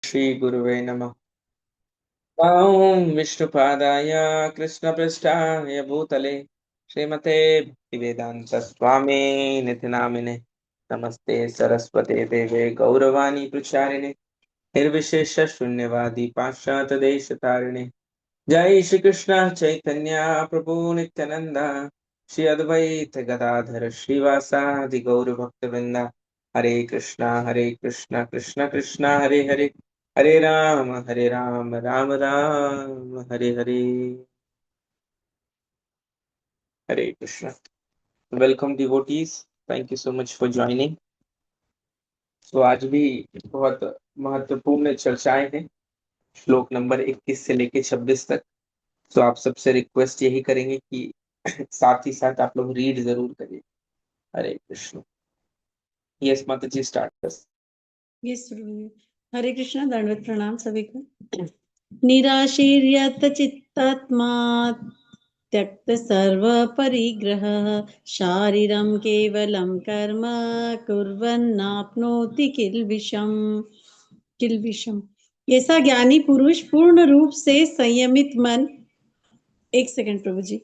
श्री गुरुवे नमः। ओम विष्णुपादाय कृष्णपृष्ठाय भूतले श्रीमते भक्तिवेदांत स्वामी निधि नामिने नमस्ते सरस्वते देवे गौरवाणी प्रचारिणे निर्विशेष शून्यवादी पाश्चात्य देश तारिणे। जय श्री कृष्ण चैतन्य प्रभु नित्यानंद श्री अद्वैत गदाधर श्रीवासादि गौर भक्त वृंदा। Hare Krishna Krishna Krishna Hare Hare, Hare Ram Ram Ram Hare Hare. Hare Krishna. Welcome devotees, thank you so much for joining. तो आज भी बहुत महत्वपूर्ण चर्चाएं हैं, श्लोक नंबर 21 से लेके 26 तक। तो आप सबसे रिक्वेस्ट यही करेंगे कि साथ ही साथ आप लोग रीड जरूर करिए। हरे कृष्ण। यस माता जी, स्टार्ट कर। यस प्रभु। हरे कृष्णा, दंडवत प्रणाम सभी को। निराशीर्यत चित्तात्मा त्यक्त सर्व परिग्रह शारीरम केवलम कर्म कुर्वन्नाप्नोति किल्बिषम। ऐसा ज्ञानी पुरुष पूर्ण रूप से संयमित मन। एक सेकंड प्रभु जी।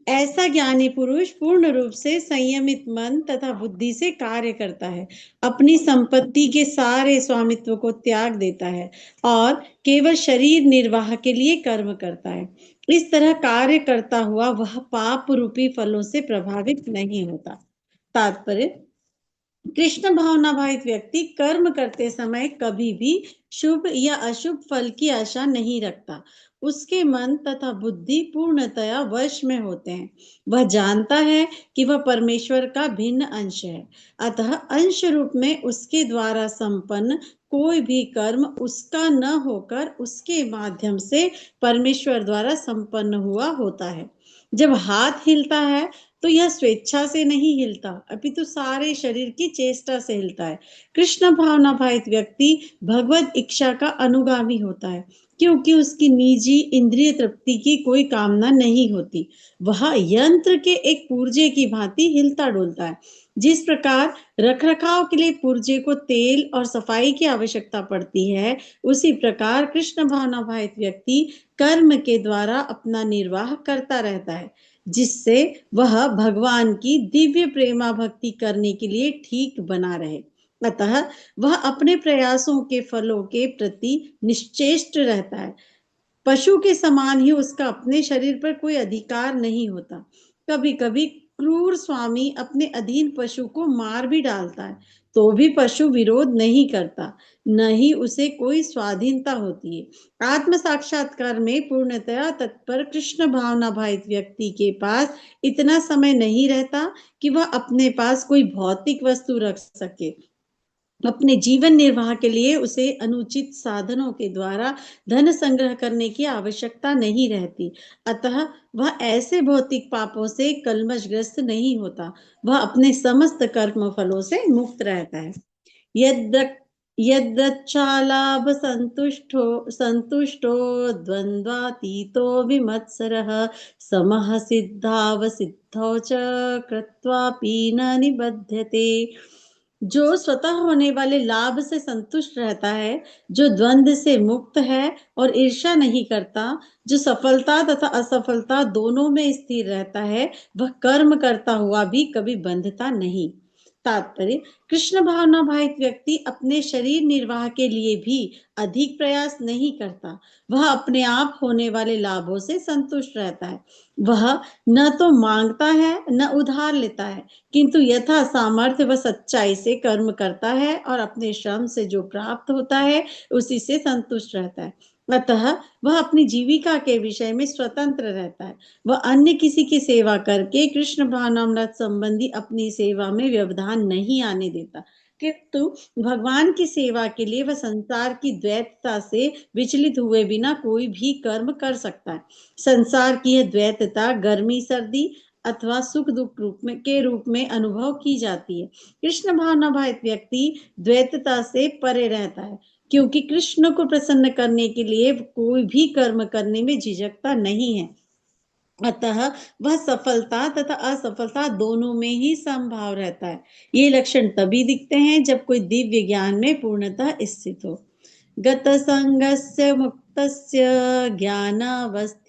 ऐसा ज्ञानी पुरुष पूर्ण रूप से संयमित मन तथा बुद्धि से कार्य करता है, अपनी संपत्ति के सारे स्वामित्व को त्याग देता है और केवल शरीर निर्वाह के लिए कर्म करता है। इस तरह कार्य करता हुआ वह पाप रूपी फलों से प्रभावित नहीं होता। तात्पर्य: कृष्ण भावना भावित व्यक्ति कर्म करते समय कभी भी शुभ या अशुभ फल की आशा नहीं रखता। उसके मन तथा बुद्धि पूर्णतया वश में होते हैं। वह जानता है कि वह परमेश्वर का भिन्न अंश है, अतः अंश रूप में उसके द्वारा संपन्न कोई भी कर्म उसका न होकर उसके माध्यम से परमेश्वर द्वारा संपन्न हुआ होता है। जब हाथ हिलता है तो यह स्वेच्छा से नहीं हिलता, अपितु सारे शरीर की चेष्टा से हिलता है। कृष्ण भावना भावित व्यक्ति भगवत इच्छा का अनुगामी होता है, क्योंकि उसकी निजी इंद्रिय तृप्ति की कोई कामना नहीं होती। वह यंत्र के एक पुर्जे की भांति हिलता डोलता है। जिस प्रकार रखरखाव के लिए पुर्जे को तेल और सफाई की आवश्यकता पड़ती है, उसी प्रकार कृष्ण भावना भावित व्यक्ति कर्म के द्वारा अपना निर्वाह करता रहता है, जिससे वह भगवान की दिव्य प्रेमा भक्ति करने के लिए ठीक बना रहे। अतः वह अपने प्रयासों के फलों के प्रति निश्चेष्ट रहता है। पशु के समान ही उसका अपने शरीर पर कोई अधिकार नहीं होता। कभी कभी क्रूर स्वामी अपने अधीन पशु को मार भी डालता है, तो भी पशु विरोध नहीं करता, न ही उसे कोई स्वाधीनता होती है। आत्म साक्षात्कार में पूर्णतया तत्पर कृष्ण भावना भावित व्यक्ति के पास इतना समय नहीं रहता कि वह अपने पास कोई भौतिक वस्तु रख सके। अपने जीवन निर्वाह के लिए उसे अनुचित साधनों के द्वारा धन संग्रह करने की आवश्यकता नहीं रहती, अतः वह ऐसे भौतिक पापों से कलमशग्रस्त नहीं होता। वह अपने समस्त कर्म फलों से मुक्त रहता है। यद्रच्छालाभ संतुष्टो द्वंद्वातीतो विमत्सरः समः सिद्धाव सिद्धौ च कृत्वापि न निबध्यते। जो स्वतः होने वाले लाभ से संतुष्ट रहता है, जो द्वंद्व से मुक्त है और ईर्ष्या नहीं करता, जो सफलता तथा असफलता दोनों में स्थिर रहता है, वह कर्म करता हुआ भी कभी बंधता नहीं। तात्पर्य: कृष्ण भावना भावित व्यक्ति अपने शरीर निर्वाह के लिए भी अधिक प्रयास नहीं करता। वह अपने आप होने वाले लाभों से संतुष्ट रहता है। वह न तो मांगता है न उधार लेता है, किंतु यथा सामर्थ्य वह सच्चाई से कर्म करता है और अपने श्रम से जो प्राप्त होता है उसी से संतुष्ट रहता है। अतः वह अपनी जीविका के विषय में स्वतंत्र रहता है। वह अन्य किसी की सेवा करके कृष्ण भावनामृत संबंधी अपनी सेवा में व्यवधान नहीं आने देता, किंतु भगवान की सेवा के लिए वह संसार की द्वैतता से विचलित हुए बिना कोई भी कर्म कर सकता है। संसार की यह द्वैतता गर्मी सर्दी अथवा सुख दुख रूप में अनुभव की जाती है। कृष्ण भावना भावित व्यक्ति द्वैतता से परे रहता है, क्योंकि कृष्ण को प्रसन्न करने के लिए कोई भी कर्म करने में झिझकता नहीं है। अतः वह सफलता तथा असफलता दोनों में ही समभाव रहता है। ये लक्षण तभी दिखते हैं जब कोई दिव्य ज्ञान में पूर्णतः स्थित हो। गतसंगस्य मुक्तस्य ज्ञानावस्थितचेतसः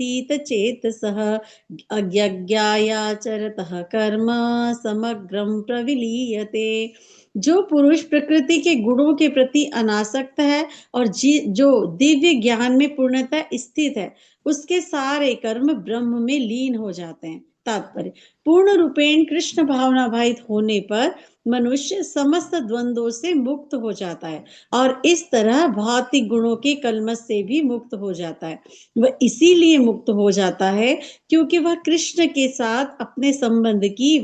अज्ञायाचरतः कर्म समग्रं प्रविलीयते। जो पुरुष प्रकृति के गुणों के प्रति अनासक्त है और जो दिव्य ज्ञान में पूर्णतः स्थित है, उसके सारे कर्म ब्रह्म में लीन हो जाते हैं। तात्पर्य, पूर्ण रूपेण कृष्ण भावना भावित होने पर मनुष्य समस्त द्वंद्वों से मुक्त हो जाता है और इस तरह भौतिक गुणों के कलमश से भी मुक्त हो जाता है। वह इसीलिए मुक्त हो जाता है क्योंकि वह कृष्ण के साथ अपने संबंध की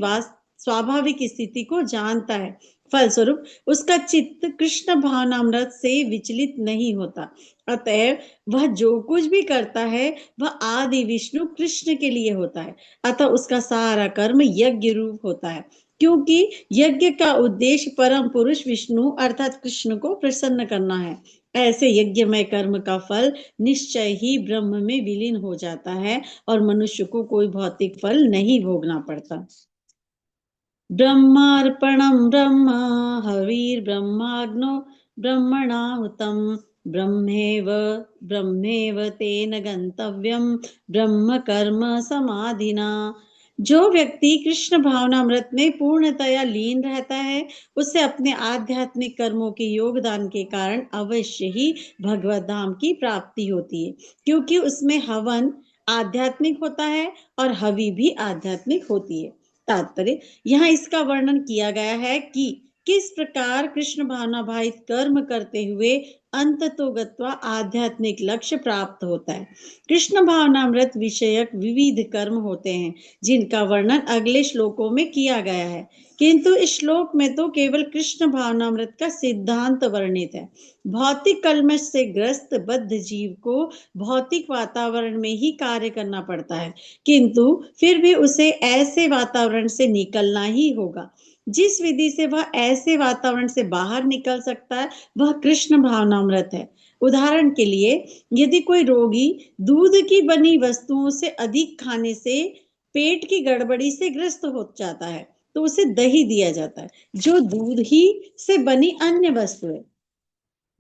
स्वाभाविक स्थिति को जानता है। फलस्वरूप उसका चित्त कृष्ण भावनामृत से विचलित नहीं होता। अतएव वह जो कुछ भी करता है वह आदि विष्णु कृष्ण के लिए होता है। अतः उसका सारा कर्म यज्ञ रूप होता है, क्योंकि यज्ञ का उद्देश्य परम पुरुष विष्णु अर्थात कृष्ण को प्रसन्न करना है। ऐसे यज्ञमय कर्म का फल निश्चय ही ब्रह्म में विलीन हो जाता है और मनुष्य को कोई भौतिक फल नहीं भोगना पड़ता। ब्रह्मार्पणं ब्रह्म हविर्ब्रह्माग्नो ब्रह्मणाहुतं ब्रह्मेव तेन गंतव्यम ब्रह्म कर्म समाधिना। जो व्यक्ति कृष्ण भावनामृत में पूर्णतया लीन रहता है उसे अपने आध्यात्मिक कर्मों के योगदान के कारण अवश्य ही भगवत धाम की प्राप्ति होती है, क्योंकि उसमें हवन आध्यात्मिक होता है और हवि भी आध्यात्मिक होती है। तात्पर्य, यहाँ इसका वर्णन किया गया है कि किस प्रकार कृष्ण भावनाभावित कर्म करते हुए अंततोगत्वा आध्यात्मिक लक्ष्य प्राप्त होता है। कृष्ण भावनामृत विषयक विविध कर्म होते हैं जिनका वर्णन अगले श्लोकों में किया गया है, किंतु इस श्लोक में तो केवल कृष्ण भावनामृत का सिद्धांत वर्णित है। भौतिक कलमश से ग्रस्त बद्ध जीव को भौतिक वातावरण में ही कार्य करना पड़ता है, किंतु फिर भी उसे ऐसे वातावरण से निकलना ही होगा। जिस विधि से वह ऐसे वातावरण से बाहर निकल सकता है वह कृष्ण भावनामृत है। उदाहरण के लिए, यदि कोई रोगी दूध की बनी वस्तुओं से अधिक खाने से पेट की गड़बड़ी से ग्रस्त हो जाता है तो उसे दही दिया जाता है, जो दूध ही से बनी अन्य वस्तु है।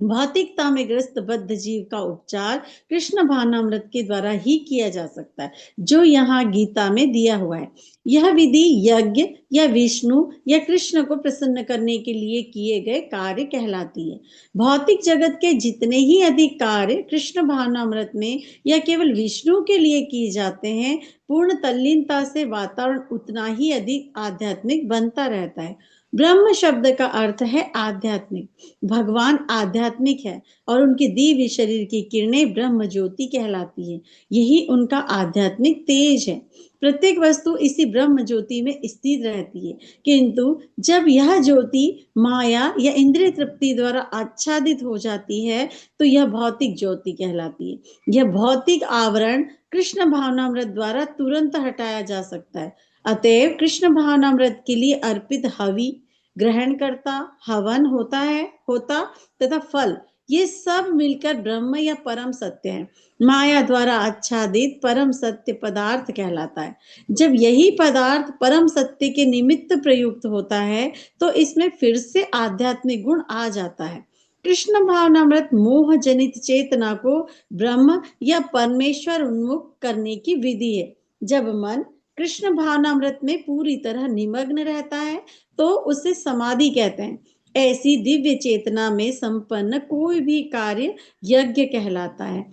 भौतिकता में ग्रस्त बद्ध जीव का उपचार कृष्ण भावनामृत के द्वारा ही किया जा सकता है, जो यहाँ गीता में दिया हुआ है। यह विधि यज्ञ या विष्णु या कृष्ण को प्रसन्न करने के लिए किए गए कार्य कहलाती है। भौतिक जगत के जितने ही अधिक कार्य कृष्ण भावनामृत में या केवल विष्णु के लिए किए जाते हैं, पूर्ण तल्लीनता से वातावरण उतना ही अधिक आध्यात्मिक बनता रहता है। ब्रह्म शब्द का अर्थ है आध्यात्मिक। भगवान आध्यात्मिक है और उनके दिव्य शरीर की किरणें ब्रह्म ज्योति कहलाती है। यही उनका आध्यात्मिक तेज है। प्रत्येक वस्तु इसी ब्रह्म ज्योति में स्थित रहती है, किंतु जब यह ज्योति माया या इंद्रिय तृप्ति द्वारा आच्छादित हो जाती है तो यह भौतिक ज्योति कहलाती है। यह भौतिक आवरण कृष्ण भावनामृत द्वारा तुरंत हटाया जा सकता है। अतएव कृष्ण भावनामृत के लिए अर्पित हवि, ग्रहण करता, हवन होता तथा फल, ये सब मिलकर ब्रह्म या परम सत्य है। माया द्वारा आच्छादित परम सत्य पदार्थ कहलाता है। जब यही पदार्थ परम सत्य के निमित्त प्रयुक्त होता है तो इसमें फिर से आध्यात्मिक गुण आ जाता है। कृष्ण भावनामृत मोह जनित चेतना को ब्रह्म या परमेश्वर उन्मुख करने की विधि है। जब मन कृष्ण भावनामृत में पूरी तरह निमग्न रहता है तो उसे समाधि कहते हैं। ऐसी दिव्य चेतना में संपन्न कोई भी कार्य यज्ञ कहलाता है।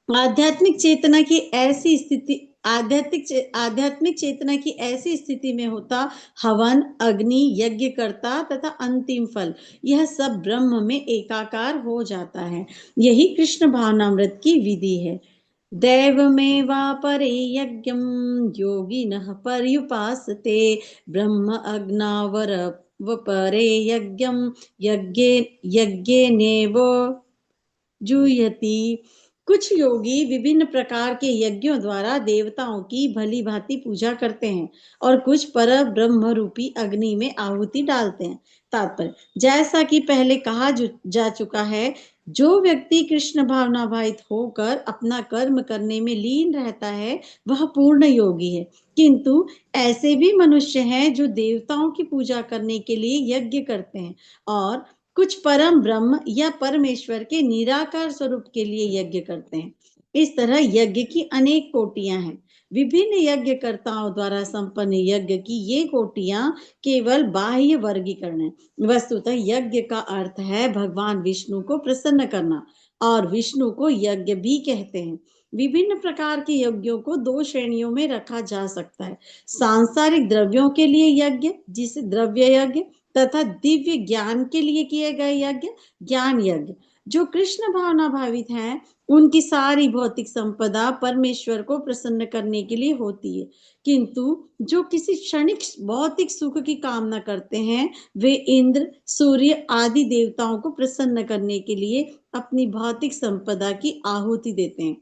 आध्यात्मिक चेतना की ऐसी स्थिति आध्यात्मिक चेतना की ऐसी स्थिति में होता हवन, अग्नि, यज्ञ करता तथा अंतिम फल, यह सब ब्रह्म में एकाकार हो जाता है। यही कृष्ण भावनामृत की विधि है। दैवमेवापरे यज्ञं योगिनः पर्युपासते ब्रह्म अग्नावर परे यज्ञं यज्ञेनेव जुह्यति। कुछ योगी विभिन्न प्रकार के यज्ञों द्वारा देवताओं की भली भांति पूजा करते हैं और कुछ पर ब्रह्म रूपी अग्नि में आहुति डालते हैं। तात्पर्य, जैसा कि पहले कहा जा चुका है, जो व्यक्ति कृष्ण भावनाभावित होकर अपना कर्म करने में लीन रहता है वह पूर्ण योगी है। किंतु ऐसे भी मनुष्य हैं जो देवताओं की पूजा करने के लिए यज्ञ करते हैं और कुछ परम ब्रह्म या परमेश्वर के निराकार स्वरूप के लिए यज्ञ करते हैं। इस तरह यज्ञ की अनेक कोटियां हैं। विभिन्न यज्ञकर्ताओं द्वारा संपन्न यज्ञ की ये कोटियां केवल बाह्य वर्गीकरण है। वस्तुतः यज्ञ का अर्थ है भगवान विष्णु को प्रसन्न करना, और विष्णु को यज्ञ भी कहते हैं। विभिन्न प्रकार के यज्ञों को दो श्रेणियों में रखा जा सकता है: सांसारिक द्रव्यों के लिए यज्ञ, जिसे द्रव्य यज्ञ, तथा दिव्य ज्ञान के लिए किए गए यज्ञ, ज्ञान यज्ञ। जो कृष्ण भावना भावित हैं, उनकी सारी भौतिक संपदा परमेश्वर को प्रसन्न करने के लिए होती है। किंतु जो किसी क्षणिक भौतिक सुख की कामना करते हैं, वे इंद्र, सूर्य आदि देवताओं को प्रसन्न करने के लिए अपनी भौतिक संपदा की आहुति देते हैं।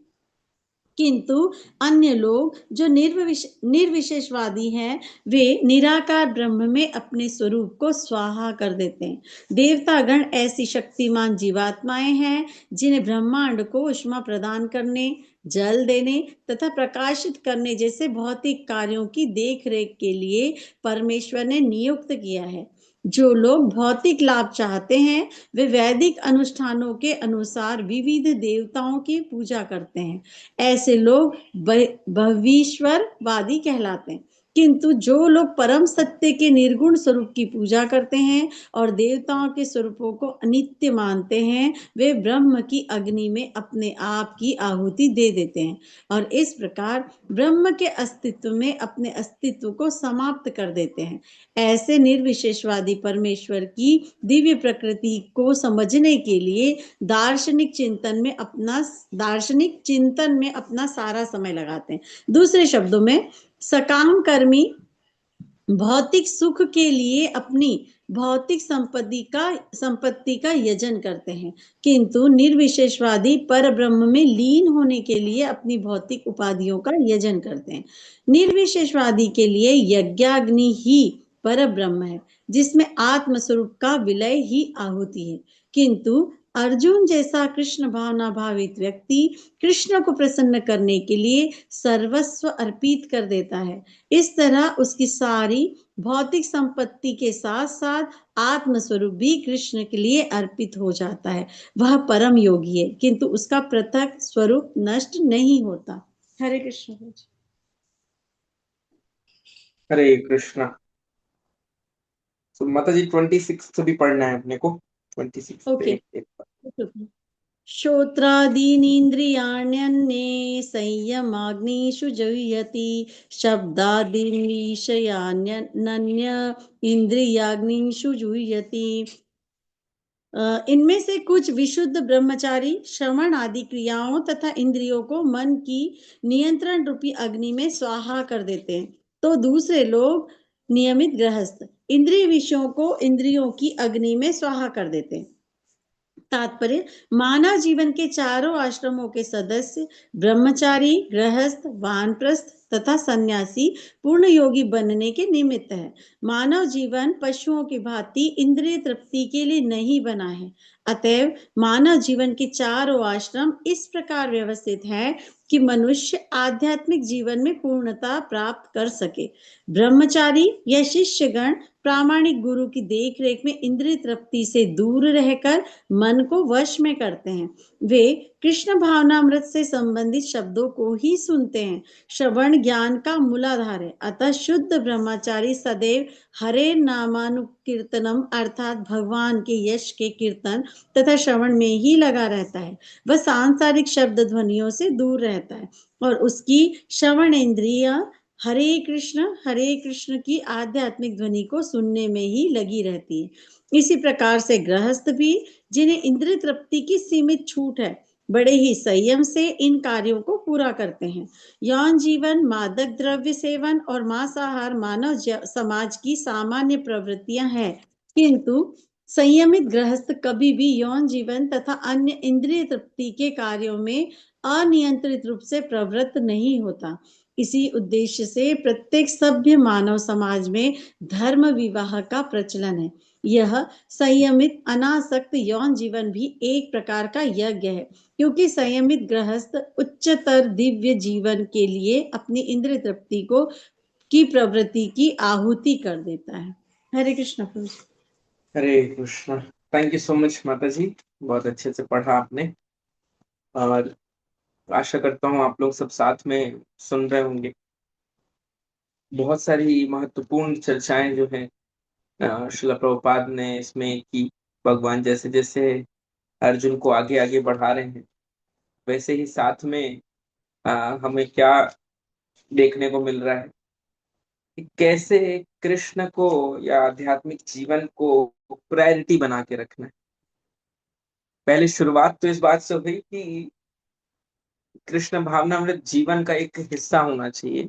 किंतु अन्य लोग जो निर्विशेषवादी हैं, वे निराकार ब्रह्म में अपने स्वरूप को स्वाहा कर देते हैं। देवतागण ऐसी शक्तिमान जीवात्माएं हैं जिन्हें ब्रह्मांड को ऊष्मा प्रदान करने, जल देने तथा प्रकाशित करने जैसे भौतिक कार्यों की देखरेख के लिए परमेश्वर ने नियुक्त किया है। जो लोग भौतिक लाभ चाहते हैं, वे वैदिक अनुष्ठानों के अनुसार विविध देवताओं की पूजा करते हैं। ऐसे लोग भविष्यवादी कहलाते हैं। किंतु जो लोग परम सत्य के निर्गुण स्वरूप की पूजा करते हैं और देवताओं के स्वरूपों को अनित्य मानते हैं, वे ब्रह्म की अग्नि में अपने आप की आहुति दे देते हैं और इस प्रकार ब्रह्म के अस्तित्व में अपने अस्तित्व को समाप्त कर देते हैं। ऐसे निर्विशेषवादी परमेश्वर की दिव्य प्रकृति को समझने के लिए दार्शनिक चिंतन में अपना सारा समय लगाते हैं। दूसरे शब्दों में, सकाम कर्मी भौतिक सुख के लिए अपनी भौतिक संपत्ति का यजन करते हैं, किंतु निर्विशेषवादी पर ब्रह्म में लीन होने के लिए अपनी भौतिक उपाधियों का यजन करते हैं। निर्विशेषवादी के लिए यज्ञाग्नि ही पर ब्रह्म है, जिसमें आत्मस्वरूप का विलय ही आहुति है। किंतु अर्जुन जैसा कृष्ण भावना भावित व्यक्ति कृष्ण को प्रसन्न करने के लिए सर्वस्व अर्पित कर देता है। इस तरह उसकी सारी भौतिक संपत्ति के साथ साथ आत्मस्वरूप भी कृष्ण के लिए अर्पित हो जाता है। वह परम योगी है, किंतु उसका पृथक स्वरूप नष्ट नहीं होता। हरे कृष्ण। हरे कृष्णा। तो माता जी 26 भी पढ़ना है अपने को। 26 ओके। एक श्रोत्रादीनीन्द्रियाण्यन्ये संयमाग्निषु जुह्यति शब्दादीन् विषयान्यन्य इंद्रियाग्निषु जुह्यति। इनमें से कुछ विशुद्ध ब्रह्मचारी श्रवण आदि क्रियाओं तथा इंद्रियों को मन की नियंत्रण रूपी अग्नि में स्वाहा कर देते हैं, तो दूसरे लोग नियमित गृहस्थ इंद्रिय विषयों को इंद्रियों की अग्नि में स्वाहा कर देते हैं। तात्पर्य, मानव जीवन के चारों आश्रमों के सदस्य ब्रह्मचारी, गृहस्थ, वानप्रस्थ तथा सन्यासी पूर्ण योगी बनने के निमित्त है। मानव जीवन पशुओं की भांति इंद्रिय तृप्ति के लिए नहीं बना है। अतएव मानव जीवन के चारों आश्रम इस प्रकार व्यवस्थित है कि मनुष्य आध्यात्मिक जीवन में पूर्णता प्राप्त कर सके। ब्रह्मचारी या शिष्यगण प्रामाणिक गुरु की देखरेख में इंद्रिय तृप्ति से दूर रहकर मन को वश में करते हैं। वे कृष्ण भावनामृत से संबंधित शब्दों को ही सुनते हैं। श्रवण ज्ञान का मूलाधार है, अतः शुद्ध ब्रह्मचारी सदैव हरे नामानुकीर्तनम अर्थात भगवान के यश के कीर्तन तथा श्रवण में ही लगा रहता है। वह सांसारिक शब्द ध्वनियों से दूर रहता है और उसकी श्रवण इंद्रिया हरे कृष्ण की आध्यात्मिक ध्वनि को सुनने में ही लगी रहती है। इसी प्रकार से गृहस्थ भी, जिन्हें इंद्रिय तृप्ति की सीमित छूट है, बड़े ही संयम से इन कार्यों को पूरा करते हैं। यौन जीवन, मादक द्रव्य सेवन और मांसाहार मानव समाज की सामान्य प्रवृत्तियां हैं, किंतु संयमित गृहस्थ कभी भी यौन जीवन तथा अन्य इंद्रिय तृप्ति के कार्यों में अनियंत्रित रूप से प्रवृत्त नहीं होता। इसी उद्देश्य से प्रत्येक सभ्य मानव समाज में धर्म विवाह का प्रचलन है। यह संयमित अनासक्त यौन जीवन भी एक प्रकार का यज्ञ है, क्योंकि संयमित गृहस्थ उच्चतर दिव्य जीवन के लिए अपनी इंद्रिय तृप्ति को की प्रवृत्ति की आहुति कर देता है। हरे कृष्ण प्रभु। Hare Krishna. Thank you so much माता जी, बहुत अच्छे से पढ़ा आपने। और आशा करता हूँ आप लोग सब साथ में सुन रहे होंगे। बहुत सारी महत्वपूर्ण चर्चाएं जो है श्रील प्रभुपाद ने इसमें की। भगवान जैसे जैसे अर्जुन को आगे आगे बढ़ा रहे हैं, वैसे ही साथ में हमें क्या देखने को मिल रहा है कि कैसे कृष्ण को या आध्यात्मिक जीवन को प्रायोरिटी बना के रखना है। पहले शुरुआत तो इस बात से हुई कि कृष्ण भावनामृत जीवन का एक हिस्सा होना चाहिए।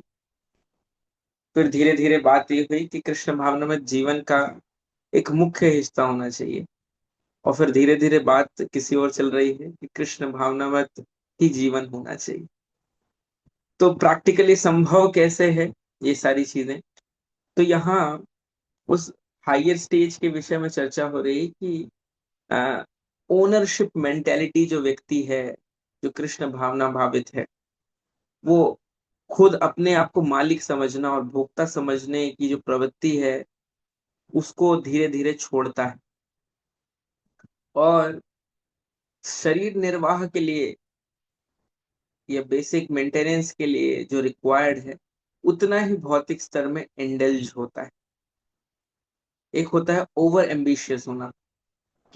फिर धीरे धीरे बात ये हुई कि कृष्ण भावनामृत जीवन का एक मुख्य हिस्सा होना चाहिए। और फिर धीरे धीरे बात किसी और चल रही है कि कृष्ण भावनामृत ही जीवन होना चाहिए। तो प्रैक्टिकली संभव कैसे है ये सारी चीजें, तो यहाँ उस हायर स्टेज के विषय में चर्चा हो रही है कि ओनरशिप मेंटेलिटी जो व्यक्ति है, जो कृष्ण भावना भावित है, वो खुद अपने आप को मालिक समझना और भोक्ता समझने की जो प्रवृत्ति है उसको धीरे धीरे छोड़ता है। और शरीर निर्वाह के लिए या बेसिक मेंटेनेंस के लिए जो रिक्वायर्ड है उतना ही भौतिक स्तर में इंडल्ज होता है। एक होता है ओवर एम्बिशियस होना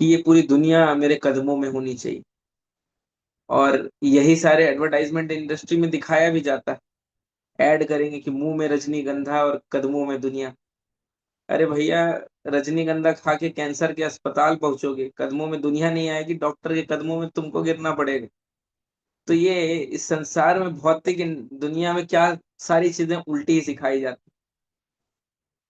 कि ये पूरी दुनिया मेरे कदमों में होनी चाहिए, और यही सारे एडवर्टाइजमेंट इंडस्ट्री में दिखाया भी जाता है। ऐड करेंगे कि मुंह में रजनीगंधा और कदमों में दुनिया। अरे भैया, रजनीगंधा खा के कैंसर के अस्पताल पहुंचोगे, कदमों में दुनिया नहीं आएगी, डॉक्टर के कदमों में तुमको गिरना पड़ेगा। तो ये इस संसार में भौतिक दुनिया में क्या सारी चीजें उल्टी ही सिखाई जाती।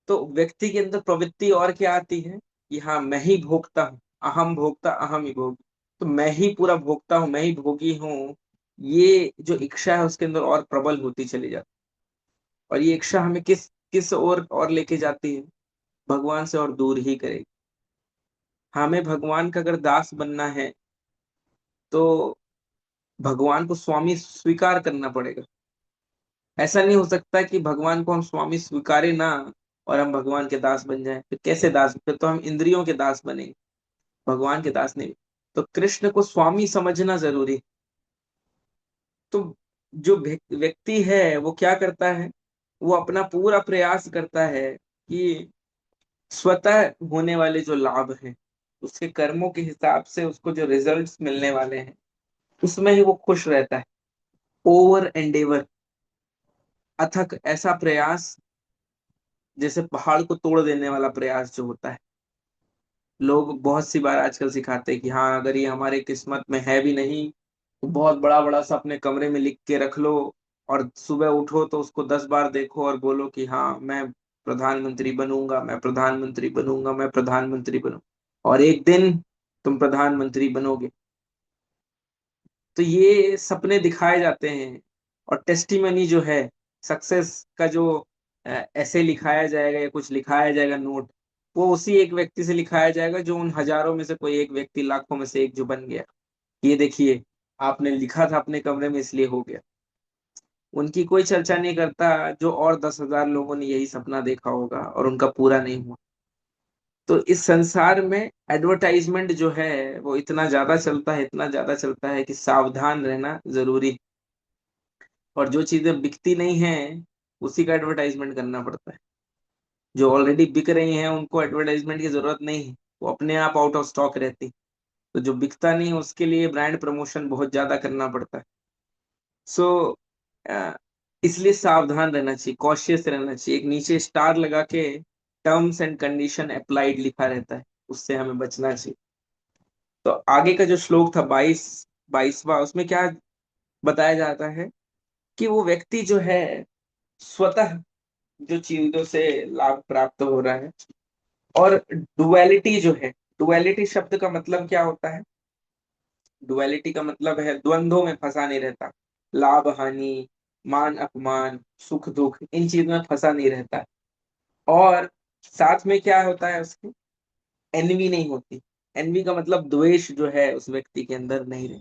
तो व्यक्ति के अंदर प्रवृत्ति और क्या आती है कि हाँ मैं ही भोगता हूँ, अहम भोक्ता अहम ही भोग। तो मैं ही पूरा भोगता हूँ, मैं ही भोगी हूँ। ये जो इच्छा है उसके अंदर और प्रबल होती चली जाती। और ये इच्छा हमें किस किस और लेके जाती है, भगवान से और दूर ही करेगी। हमें भगवान का अगर दास बनना है तो भगवान को स्वामी स्वीकार करना पड़ेगा। ऐसा नहीं हो सकता कि भगवान को हम स्वामी स्वीकारे ना और हम भगवान के दास बन जाएं। फिर कैसे दास? फिर तो हम इंद्रियों के दास बनेंगे, भगवान के दास नहीं। तो कृष्ण को स्वामी समझना जरूरी है। तो जो व्यक्ति है वो क्या करता है, वो अपना पूरा प्रयास करता है कि स्वतः होने वाले जो लाभ हैं, उसके कर्मों के हिसाब से उसको जो रिजल्ट्स मिलने वाले हैं उसमें ही वो खुश रहता है। ओवर एंडेवर, अथक ऐसा प्रयास, जैसे पहाड़ को तोड़ देने वाला प्रयास जो होता है। लोग बहुत सी बार आजकल सिखाते हैं कि हाँ अगर ये हमारे किस्मत में है भी नहीं तो बहुत बड़ा बड़ा सा अपने कमरे में लिख के रख लो, और सुबह उठो तो उसको 10 बार देखो और बोलो कि हाँ मैं प्रधानमंत्री बनूंगा, मैं प्रधानमंत्री बनूंगा, मैं प्रधानमंत्री बनूंगा, और एक दिन तुम प्रधानमंत्री बनोगे। तो ये सपने दिखाए जाते हैं। और टेस्टिमनी जो है, सक्सेस का जो ऐसे लिखाया जाएगा या कुछ लिखाया जाएगा नोट, वो उसी एक व्यक्ति से लिखाया जाएगा जो उन हजारों में से कोई एक व्यक्ति, लाखों में से एक जो बन गया। ये देखिए, आपने लिखा था अपने कमरे में इसलिए हो गया। उनकी कोई चर्चा नहीं करता जो और 10,000 लोगों ने यही सपना देखा होगा और उनका पूरा नहीं हुआ। तो इस संसार में एडवर्टाइजमेंट जो है वो इतना ज्यादा चलता है, इतना ज्यादा चलता है कि सावधान रहना जरूरी है। और जो चीजें बिकती नहीं है उसी का एडवर्टाइजमेंट करना पड़ता है। जो ऑलरेडी बिक रही हैं उनको एडवर्टाइजमेंट की जरूरत नहीं है, वो अपने आप आउट ऑफ स्टॉक रहती। तो जो बिकता नहीं है उसके लिए ब्रांड प्रमोशन बहुत ज्यादा करना पड़ता है। सो इसलिए सावधान रहना चाहिए, कॉशियस रहना चाहिए। एक नीचे स्टार लगा के टर्म्स एंड कंडीशन अप्लाइड लिखा रहता है, उससे हमें बचना चाहिए। तो आगे का जो श्लोक था 22वां, उसमें क्या बताया जाता है कि वो व्यक्ति जो है स्वतः जो चीजों से लाभ प्राप्त हो रहा है। और डुअलिटी जो है, डुअलिटी शब्द का मतलब क्या होता है? डुअलिटी का मतलब है द्वंद्वों में फंसा नहीं रहता, लाभ हानि, मान अपमान, सुख दुख, इन चीजों में फंसा नहीं रहता। और साथ में क्या होता है उसके, एनवी नहीं होती। एनवी का मतलब द्वेष जो है उस व्यक्ति के अंदर नहीं रहे।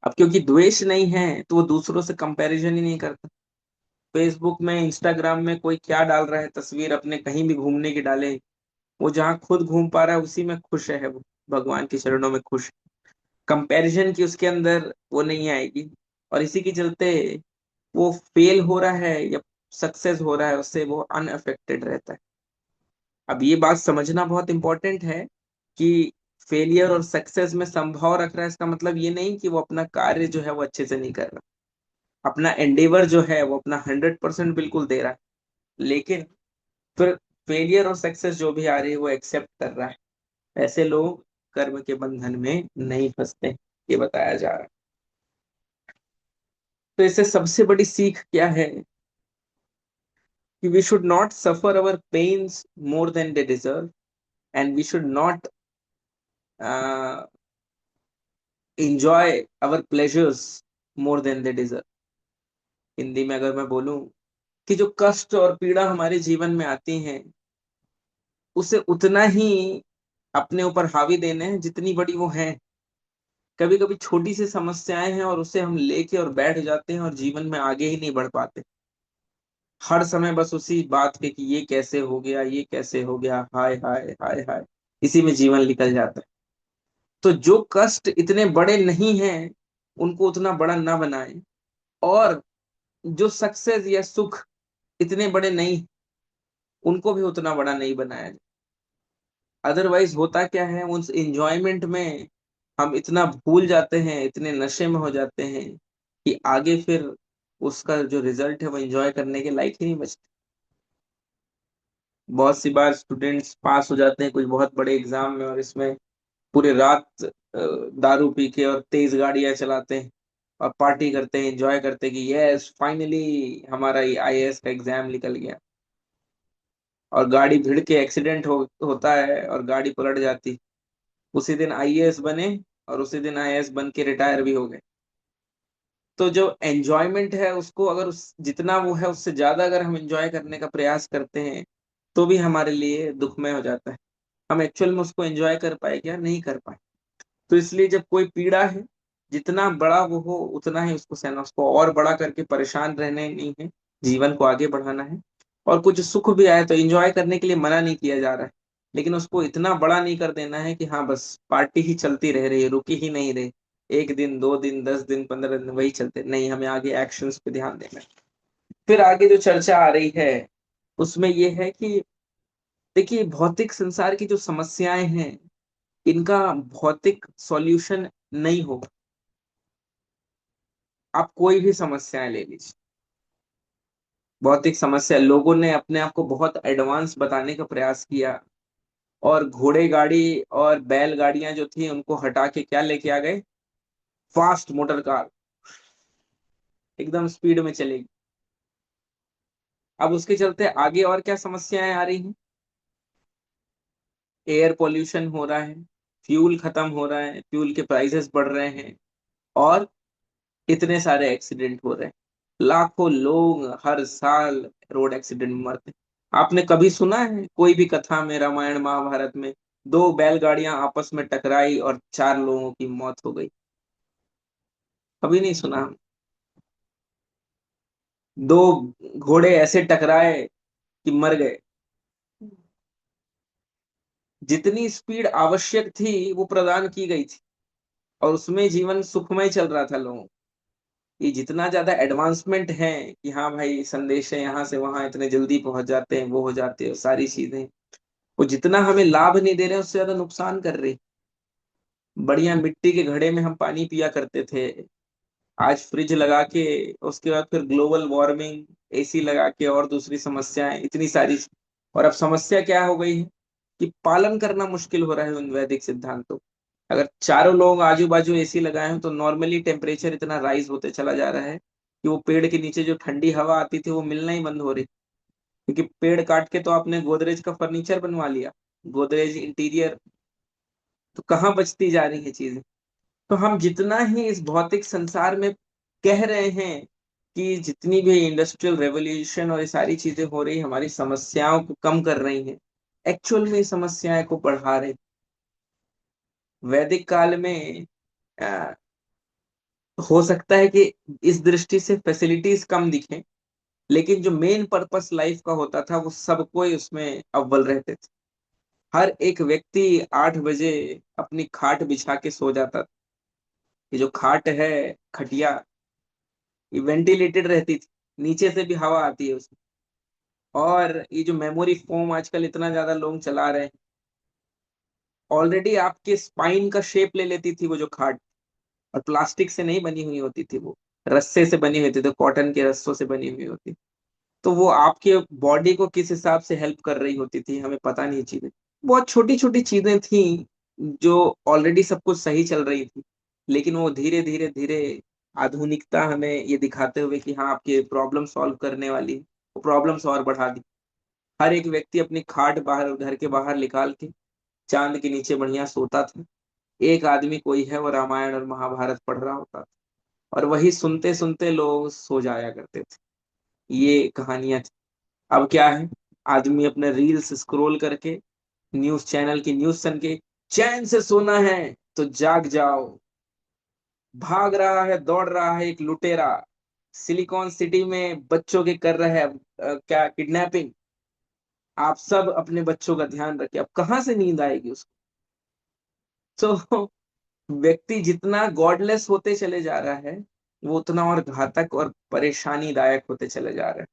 अब क्योंकि द्वेष नहीं है तो वो दूसरों से कंपैरिजन ही नहीं करता। फेसबुक में, इंस्टाग्राम में कोई क्या डाल रहा है तस्वीर, अपने कहीं भी घूमने की डाले, वो जहाँ खुद घूम पा रहा है उसी में खुश है, वो भगवान के चरणों में खुश। कंपैरिजन की उसके अंदर वो नहीं आएगी। और इसी के चलते वो फेल हो रहा है या सक्सेस हो रहा है, उससे वो अनअफेक्टेड रहता है। अब ये बात समझना बहुत इंपॉर्टेंट है कि फेलियर और सक्सेस में संभव रख रहा है, इसका मतलब ये नहीं कि वो अपना कार्य जो है वो अच्छे से नहीं कर रहा। अपना एंडेवर जो है वो अपना 100% बिल्कुल दे रहा है, लेकिन फिर फेलियर और सक्सेस जो भी आ रही है वो एक्सेप्ट कर रहा है। ऐसे लोग कर्म के बंधन में नहीं फंसते, ये बताया जा रहा है। तो इससे सबसे बड़ी सीख क्या है कि we should not suffer our pains more than they deserve, and we should not enjoy our pleasures more than they deserve। Hindi में अगर मैं बोलूं कि जो कष्ट और पीड़ा हमारे जीवन में आती हैं उसे उतना ही अपने ऊपर हावी देने हैं जितनी बड़ी वो है। कभी कभी छोटी सी समस्याएं हैं और उसे हम लेके और बैठ जाते हैं और जीवन में आगे ही नहीं बढ़ पाते। हर समय बस उसी बात पे कि ये कैसे हो गया, ये कैसे हो गया, हाय हाय हाय हाय, इसी में जीवन निकल जाता है। तो जो कष्ट इतने बड़े नहीं हैं उनको उतना बड़ा ना बनाएं, और जो सक्सेस या सुख इतने बड़े नहीं उनको भी उतना बड़ा नहीं बनाया जाए। अदरवाइज होता क्या है, उस एंजॉयमेंट में हम इतना भूल जाते हैं, इतने नशे में हो जाते हैं कि आगे फिर उसका जो रिजल्ट है वो एंजॉय करने के लायक ही नहीं बचते। बहुत सी बार स्टूडेंट्स पास हो जाते हैं कोई बहुत बड़े एग्जाम में और इसमें पूरे रात दारू पी के और तेज गाड़ियां चलाते हैं और पार्टी करते हैं, एंजॉय करते हैं कि यस फाइनली हमारा ये आईएएस का एग्जाम निकल गया। और गाड़ी भिड़ के एक्सीडेंट होता है और गाड़ी पलट जाती। उसी दिन आईएएस बने और उसी दिन आईएएस बन के रिटायर भी हो गए। तो जो एंजॉयमेंट है उसको अगर उस जितना वो है उससे ज्यादा अगर हम एंजॉय करने का प्रयास करते हैं तो भी हमारे लिए दुखमय हो जाता है। हम एक्चुअल में उसको एंजॉय कर पाए क्या, नहीं कर पाए। तो इसलिए जब कोई पीड़ा है, जितना बड़ा वो हो उतना ही उसको सहना, उसको और बड़ा करके परेशान रहने नहीं है, जीवन को आगे बढ़ाना है। और कुछ सुख भी आए तो एंजॉय करने के लिए मना नहीं किया जा रहा है, लेकिन उसको इतना बड़ा नहीं कर देना है कि हाँ बस पार्टी ही चलती रह रही है, रुकी ही नहीं रही। एक दिन, 2 दिन, 10 दिन, 15 दिन वही चलते नहीं, हमें आगे एक्शंस पे ध्यान देना है। फिर आगे जो चर्चा आ रही है उसमें ये है कि देखिए भौतिक संसार की जो समस्याएं हैं इनका भौतिक सॉल्यूशन नहीं होगा। आप कोई भी समस्याएं ले लीजिए, भौतिक समस्या लोगों ने अपने आप को बहुत एडवांस बताने का प्रयास किया, और घोड़े गाड़ी और बैल गाड़ियां जो थी उनको हटा के क्या लेके आ गए, फास्ट मोटर कार, एकदम स्पीड में चलेगी। अब उसके चलते आगे और क्या समस्याएं आ रही हैं, एयर पोल्यूशन हो रहा है, फ्यूल खत्म हो रहा है, फ्यूल के प्राइसेस बढ़ रहे हैं, और इतने सारे एक्सीडेंट हो रहे हैं। लाखों लोग हर साल रोड एक्सीडेंट में मरते हैं। आपने कभी सुना है कोई भी कथा में, रामायण महाभारत में, दो बैलगाड़ियां आपस में टकराई और 4 लोगों की मौत हो गई? कभी नहीं सुना हम। दो घोड़े ऐसे टकराए कि मर गए। जितनी स्पीड आवश्यक थी वो प्रदान की गई थी, और उसमें जीवन सुखमय चल रहा था लोगों। ये जितना ज्यादा एडवांसमेंट है कि हाँ भाई संदेश है यहाँ से वहां इतने जल्दी पहुंच जाते हैं, वो हो जाते हैं सारी चीजें, वो जितना हमें लाभ नहीं दे रहे हैं उससे ज्यादा नुकसान कर रहे हैं। बढ़िया मिट्टी के घड़े में हम पानी पिया करते थे, आज फ्रिज लगा के, उसके बाद फिर ग्लोबल वार्मिंग, एसी लगा के, और दूसरी समस्याएं इतनी सारी। और अब समस्या क्या हो गई है कि पालन करना मुश्किल हो रहा है उन वैदिक सिद्धांतों। अगर चारों लोग आजू बाजू एसी लगाए हो तो नॉर्मली टेम्परेचर इतना राइज होते चला जा रहा है कि वो पेड़ के नीचे जो ठंडी हवा आती थी वो मिलना ही बंद हो रही। क्योंकि पेड़ काट के तो आपने गोदरेज का फर्नीचर बनवा लिया, गोदरेज इंटीरियर, तो कहाँ बचती जा रही है चीजें। तो हम जितना ही इस भौतिक संसार में कह रहे हैं कि जितनी भी इंडस्ट्रियल रेवोल्यूशन और ये सारी चीजें हो रही हमारी समस्याओं को कम कर रही हैं, एक्चुअल में समस्याएं को बढ़ा रहे। वैदिक काल में अ, हो सकता है कि इस दृष्टि से फैसिलिटीज कम दिखें, लेकिन जो मेन पर्पस लाइफ का होता था वो सबको ही उसमें अव्वल रहते थे। हर एक व्यक्ति 8 बजे अपनी खाट बिछा के सो जाता था। ये जो खाट है, खटिया, ये वेंटिलेटेड रहती थी, नीचे से भी हवा आती है उसमें। और ये जो मेमोरी फोम आजकल इतना ज्यादा लोग चला रहे हैं, ऑलरेडी आपके स्पाइन का शेप ले लेती थी वो जो खाट। और प्लास्टिक से नहीं बनी हुई होती थी वो, रस्से से बनी हुई थी, तो कॉटन के रस्सों से बनी हुई होती। तो वो आपके बॉडी को किस हिसाब से हेल्प कर रही होती थी हमें पता नहीं। चीजें बहुत छोटी छोटी चीजें थी जो ऑलरेडी सब कुछ सही चल रही थी, लेकिन वो धीरे धीरे धीरे आधुनिकता हमें ये दिखाते हुए कि हाँ आपके प्रॉब्लम सॉल्व करने वाली, वो प्रॉब्लम्स और बढ़ा दी। हर एक व्यक्ति अपनी खाट बाहर घर के बाहर निकाल के चांद के नीचे बढ़िया सोता था। एक आदमी कोई है वो रामायण और महाभारत पढ़ रहा होता था, और वही सुनते सुनते लोग सो जाया करते थे। ये कहानियां थी। अब क्या है, आदमी अपने रील्स स्क्रॉल करके, न्यूज चैनल की न्यूज सुन के, चैन से सोना है तो जाग जाओ, भाग रहा है दौड़ रहा है एक लुटेरा, सिलिकॉन सिटी में बच्चों के कर रहे हैं क्या किडनैपिंग, आप सब अपने बच्चों का ध्यान रखें। अब कहाँ से नींद आएगी उसको? तो व्यक्ति जितना गॉडलेस होते चले जा रहा है, वो उतना और घातक और परेशानीदायक होते चले जा रहा है।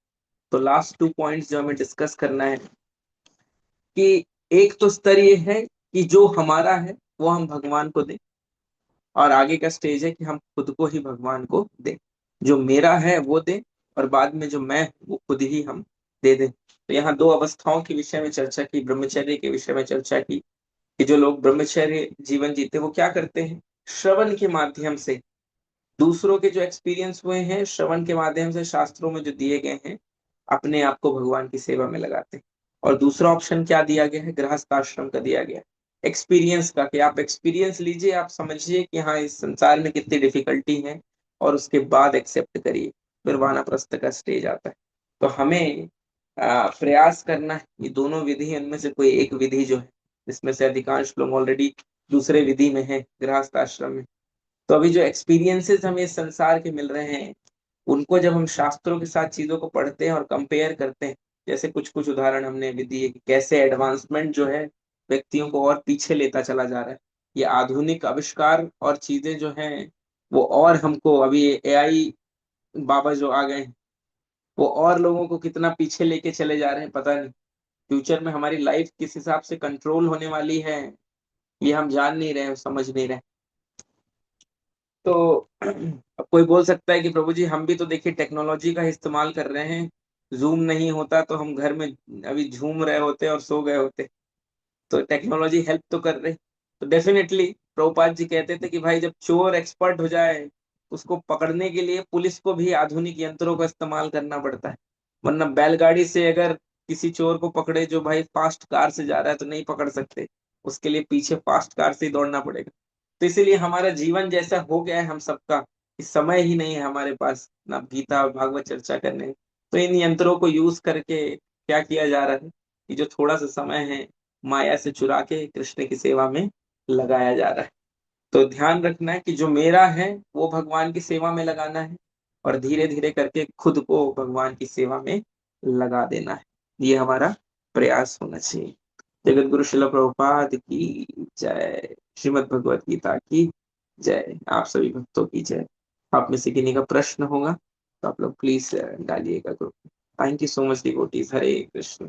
तो लास्ट 2 पॉइंट्स जो हमें डिस्कस करना है कि एक तो स्तर ये है कि जो हमारा है वो हम भगवान को दें, और आगे का स्टेज है कि हम खुद को ही भगवान को दें। जो मेरा है वो दें, और बाद में जो मैं हूं, वो खुद ही हम दे दें। तो यहाँ 2 अवस्थाओं के विषय में चर्चा की, ब्रह्मचर्य के विषय में चर्चा की कि जो लोग ब्रह्मचर्य जीवन जीते वो क्या करते हैं, श्रवण के माध्यम से दूसरों के जो एक्सपीरियंस हुए हैं, श्रवण के माध्यम से शास्त्रों में जो दिए गए हैं, अपने आप को भगवान की सेवा में लगाते हैं। और दूसरा ऑप्शन क्या दिया गया है, गृहस्थ आश्रम का दिया गया है, एक्सपीरियंस का, कि आप एक्सपीरियंस लीजिए, आप समझिए कि हाँ इस संसार में कितनी डिफिकल्टी है, और उसके बाद एक्सेप्ट करिए। फिर वानप्रस्थ का स्टेज आता है। तो हमें प्रयास करना है ये दोनों विधि, इनमें से कोई एक विधि जो है, जिसमें से अधिकांश लोग ऑलरेडी दूसरे विधि में है, गृहस्थ आश्रम में। तो अभी जो एक्सपीरियंसेस हमें इस संसार के मिल रहे हैं, उनको जब हम शास्त्रों के साथ चीजों को पढ़ते हैं और कंपेयर करते हैं, जैसे कुछ कुछ उदाहरण हमने भी दिए कि कैसे एडवांसमेंट जो है व्यक्तियों को और पीछे लेता चला जा रहा है। ये आधुनिक आविष्कार और चीजें जो हैं, वो और हमको अभी एआई बाबा जो आ गए हैं, वो और लोगों को कितना पीछे लेके चले जा रहे हैं पता नहीं। फ्यूचर में हमारी लाइफ किस हिसाब से कंट्रोल होने वाली है, ये हम जान नहीं रहे, समझ नहीं रहे। तो अब कोई बोल सकता है कि प्रभु जी हम भी तो देखिए टेक्नोलॉजी का इस्तेमाल कर रहे हैं, जूम नहीं होता तो हम घर में अभी झूम रहे होते और सो गए होते। तो टेक्नोलॉजी हेल्प तो कर रही। तो डेफिनेटली प्रभुपाद जी कहते थे कि भाई जब चोर एक्सपर्ट हो जाए, उसको पकड़ने के लिए पुलिस को भी आधुनिक यंत्रों का इस्तेमाल करना पड़ता है। वरना बैलगाड़ी से अगर किसी चोर को पकड़े जो भाई फास्ट कार से जा रहा है तो नहीं पकड़ सकते, उसके लिए पीछे फास्ट कार से ही दौड़ना पड़ेगा। तो इसीलिए हमारा जीवन जैसा हो गया है हम सबका, कि समय ही नहीं है हमारे पास ना गीता और भागवत चर्चा करने। तो इन यंत्रों को यूज करके क्या किया जा रहा है कि जो थोड़ा सा समय है माया से चुरा के कृष्ण की सेवा में लगाया जा रहा है। तो ध्यान रखना है कि जो मेरा है वो भगवान की सेवा में लगाना है, और धीरे धीरे करके खुद को भगवान की सेवा में लगा देना है। ये हमारा प्रयास होना चाहिए। जगत गुरु शिल प्रभुपाद की जय। श्रीमद् भगवत गीता की जय। आप सभी भक्तों की जय। आप में से किन्हीं का प्रश्न होगा तो आप लोग प्लीज डालिएगा ग्रुप में। Thank you so much devotees. Hare Krishna.